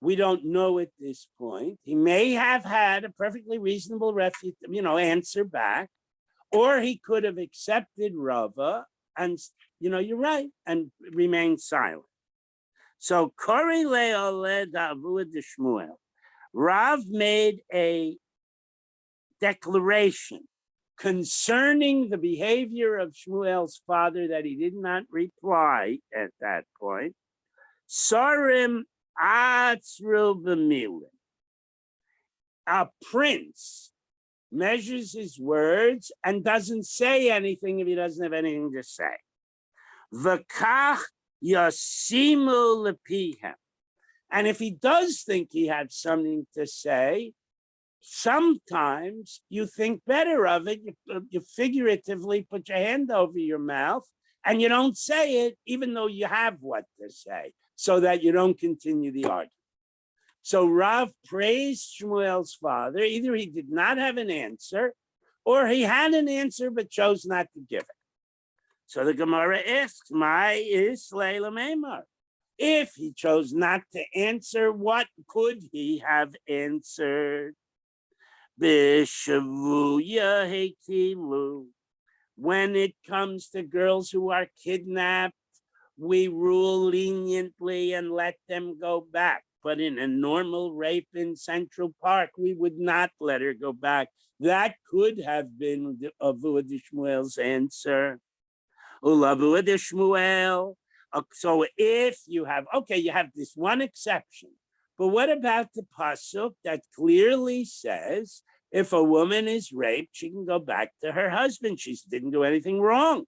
S3: we don't know at this point. He may have had a perfectly reasonable answer back, or he could have accepted Rava and, you're right, and remained silent. So Kori Le'oleh Davud de Shmuel, Rav made a declaration concerning the behavior of Shmuel's father that he did not reply at that point. Sarim Atzru b'milim. A prince measures his words and doesn't say anything if he doesn't have anything to say. V'kach yasimu lepihem. And if he does think he has something to say, sometimes you think better of it. You figuratively put your hand over your mouth and you don't say it, even though you have what to say, so that you don't continue the argument. So Rav praised Shmuel's father. Either he did not have an answer, or he had an answer but chose not to give it. So the Gemara asks, "My is Leila Meimar." If he chose not to answer, what could he have answered? Bishavuya hekilu. When it comes to girls who are kidnapped, we rule leniently and let them go back. But in a normal rape in Central Park, we would not let her go back. That could have been Avud Shmuel's answer. Ulavud Shmuel. So if you have, okay, you have this one exception. But what about the pasuk that clearly says if a woman is raped, she can go back to her husband? She didn't do anything wrong.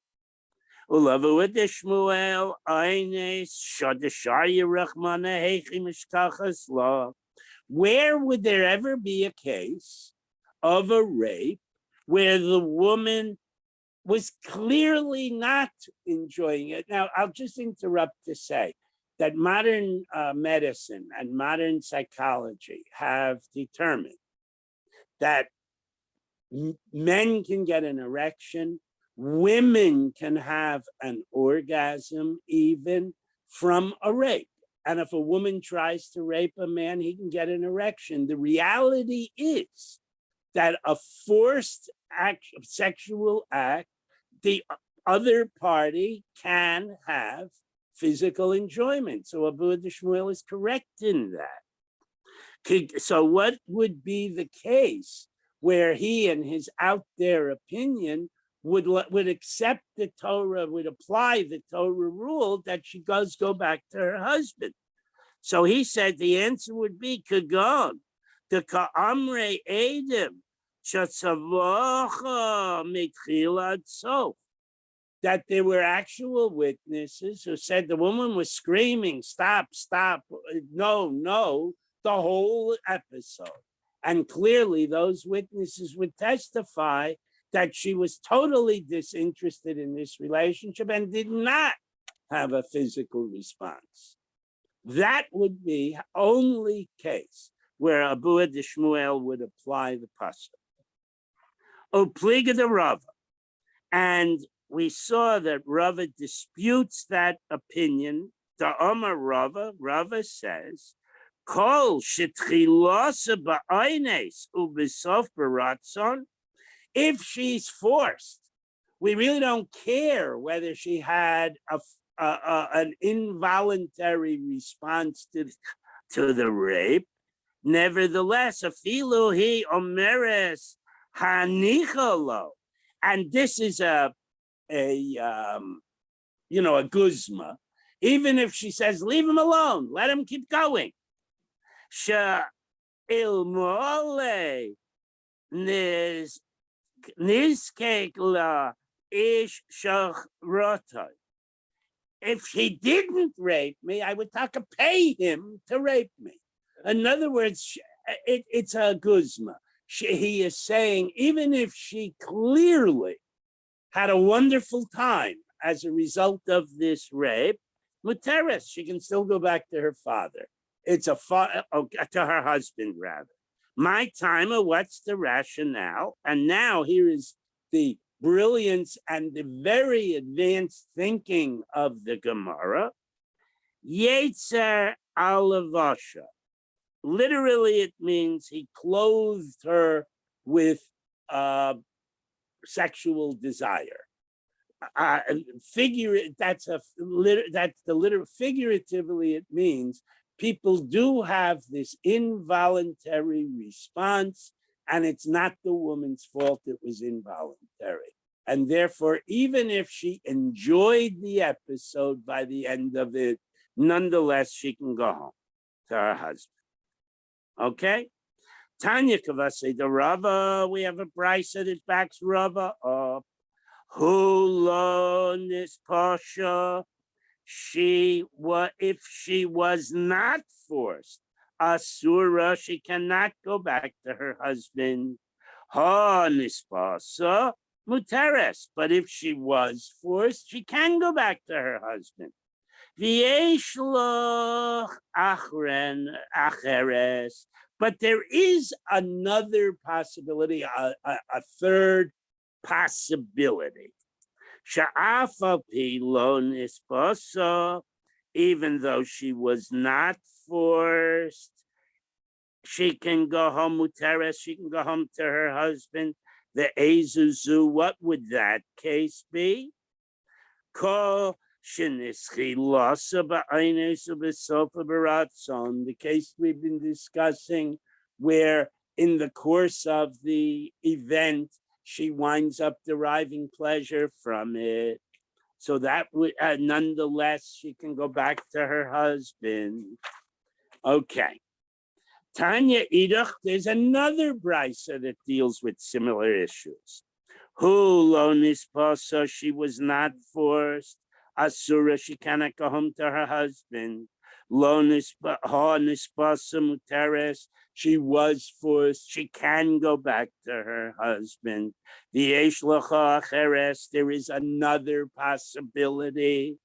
S3: Where would there ever be a case of a rape where the woman was clearly not enjoying it? Now, I'll just interrupt to say that modern medicine and modern psychology have determined that men can get an erection, women can have an orgasm even from a rape. And if a woman tries to rape a man, he can get an erection. The reality is that a forced sexual act, the other party can have physical enjoyment. So Abu Shmuel is correct in that. So what would be the case where he, in his out there opinion, would accept the Torah, would apply the Torah rule that she does go back to her husband? So he said the answer would be Kagon, the Ka'amre Edim, Shatzavocha Mitchilad Sof. That there were actual witnesses who said the woman was screaming, stop, stop, no, no, the whole episode. And clearly those witnesses would testify that she was totally disinterested in this relationship and did not have a physical response. That would be the only case where Abu Shmuel would apply the pasuk. Opliga the Rava. And we saw that Rava disputes that opinion. The Omar Rava says, Kol shetchilasa ba'aynes ubisof baratzon. If she's forced, we really don't care whether she had an involuntary response to the rape. Nevertheless, afilu he omeres hanichalo, and this is a guzma. Even if she says, leave him alone, let him keep going. Sha ilmole nizkek la ish shachrotay. If he didn't rape me, I would have to pay him to rape me. In other words, it's a guzma. He is saying, even if she clearly had a wonderful time as a result of this rape, muteres, she can still go back to her father. To her husband, rather. My timer, what's the rationale? And now here is the brilliance and the very advanced thinking of the Gemara. Yetzer alavasha. Literally, it means he clothed her with sexual desire. Figuratively, it means people do have this involuntary response, and it's not the woman's fault it was involuntary. And therefore, even if she enjoyed the episode by the end of it, nonetheless, she can go home to her husband. Okay? Tanya Kavase the Rava, we have a brisa that backs Rava up. Hulonis Pasha. If she was not forced, Asura, she cannot go back to her husband. Ha nispasa muteres. But if she was forced, she can go back to her husband. V'yeshloch achren acheres. But there is another possibility, a third possibility. Sha'afa pilon isposa, even though she was not forced. She can go home muteres, she can go home to her husband. The ezuzu, what would that case be? Ko shenischi losa ba'ainesu b'sofa b'ratzon, the case we've been discussing, where in the course of the event, she winds up deriving pleasure from it. So that would, nonetheless, she can go back to her husband. Okay. Tanya Idach, there's another brisa that deals with similar issues. Who lo nispasa, she was not forced. Asura, she cannot go home to her husband. Lo nispasa muteres, she was forced. She can go back to her husband. The Eshlacha Acheres, there is another possibility.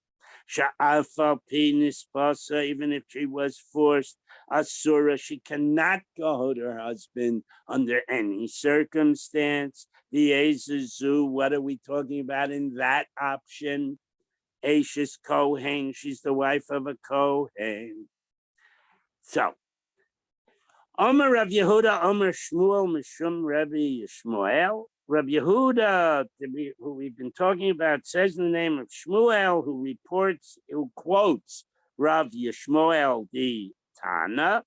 S3: Sha'afa nispasa, even if she was forced, Asura, she cannot go to her husband under any circumstance. The Ezuzu, what are we talking about in that option? Ashes Kohen, she's the wife of a Kohen. So, Omer Rav Yehuda, Omer Shmuel, Mishum Rabbi Shmuel. Rabbi Yehuda, who we've been talking about, says in the name of Shmuel, who quotes Rav Yishmael the Tana,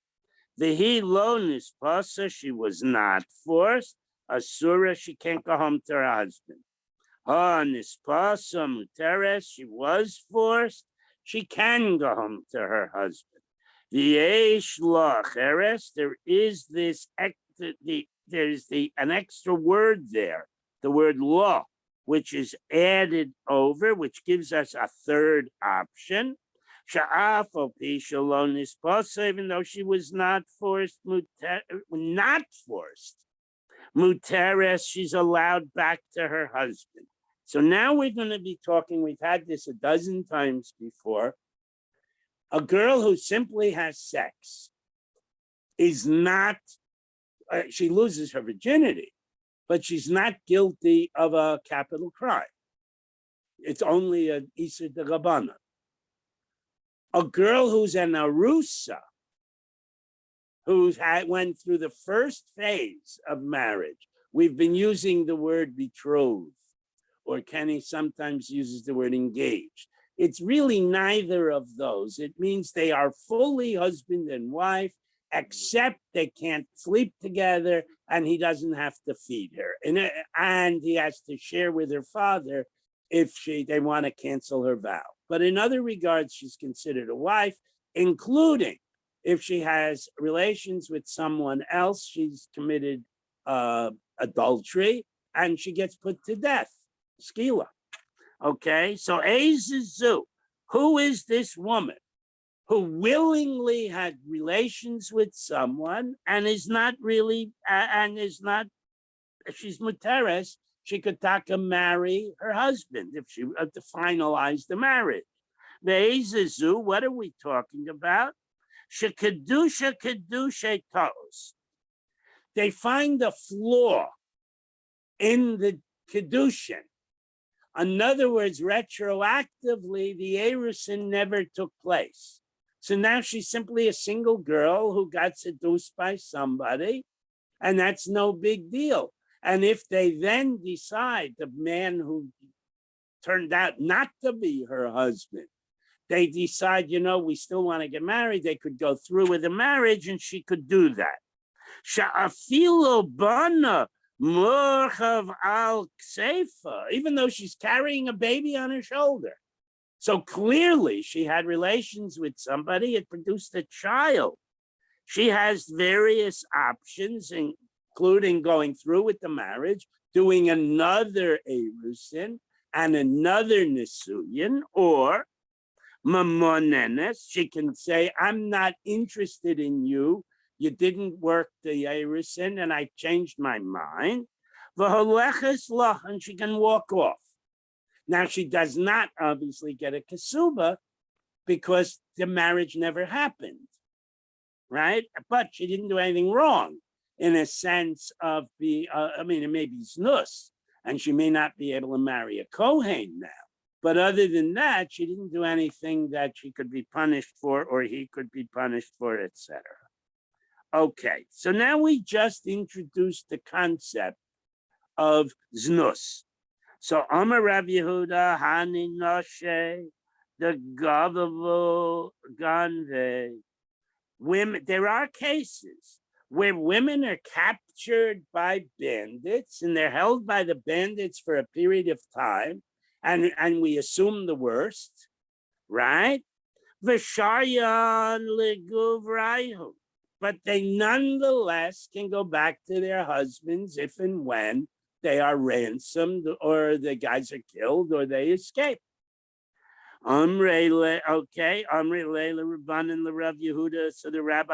S3: the he lo nispasa, she was not forced. Asura, she can't go home to her husband. Ha nispasa muteres, she was forced. She can go home to her husband. The eish lacheres, there is this an extra word there, the word law, which is added over, which gives us a third option. Even though she was not forced, muteres, she's allowed back to her husband. So now we're going to be talking, we've had this a dozen times before. A girl who simply has sex is not, she loses her virginity, but she's not guilty of a capital crime. It's only an Isur de Rabbanan. A girl who's an Arusa, who went through the first phase of marriage. We've been using the word betrothed, or Kenny sometimes uses the word engaged. It's really neither of those. It means they are fully husband and wife, except they can't sleep together and he doesn't have to feed her. And he has to share with her father if they want to cancel her vow. But in other regards, she's considered a wife, including if she has relations with someone else, she's committed adultery and she gets put to death. Skila. Okay, so Ezizu, who is this woman who willingly had relations with someone and is not really, she's muteres, she could taka marry her husband if she to finalize the marriage. The Ezizu, what are we talking about? Shekadusha kedusha tos. They find a flaw in the kedushin. In other words, retroactively, the erusin never took place. So now she's simply a single girl who got seduced by somebody, and that's no big deal. And if they then decide, the man who turned out not to be her husband, they decide, we still want to get married, they could go through with the marriage and she could do that. Sha'afilo bana Murchav al Kseifa, even though she's carrying a baby on her shoulder. So clearly she had relations with somebody, it produced a child. She has various options, including going through with the marriage, doing another erusin and another nisuyin, or mamonenes, she can say, I'm not interested in you. You didn't work the erusin and I changed my mind. And she can walk off. Now she does not obviously get a kasuba because the marriage never happened, right? But she didn't do anything wrong in a sense of it may be znus, and she may not be able to marry a Kohen now. But other than that, she didn't do anything that she could be punished for or he could be punished for, etc. Okay, so now we just introduced the concept of znus. So Amar Rav Yehuda Hani Noshe, the Gavavu Ganve. Women, there are cases where women are captured by bandits and they're held by the bandits for a period of time, and we assume the worst, right? Vishayan leguvrayu. But they nonetheless can go back to their husbands if and when they are ransomed or the guys are killed or they escape. Okay, Amre Leila Rabban and Rav Yehuda. So the rabbi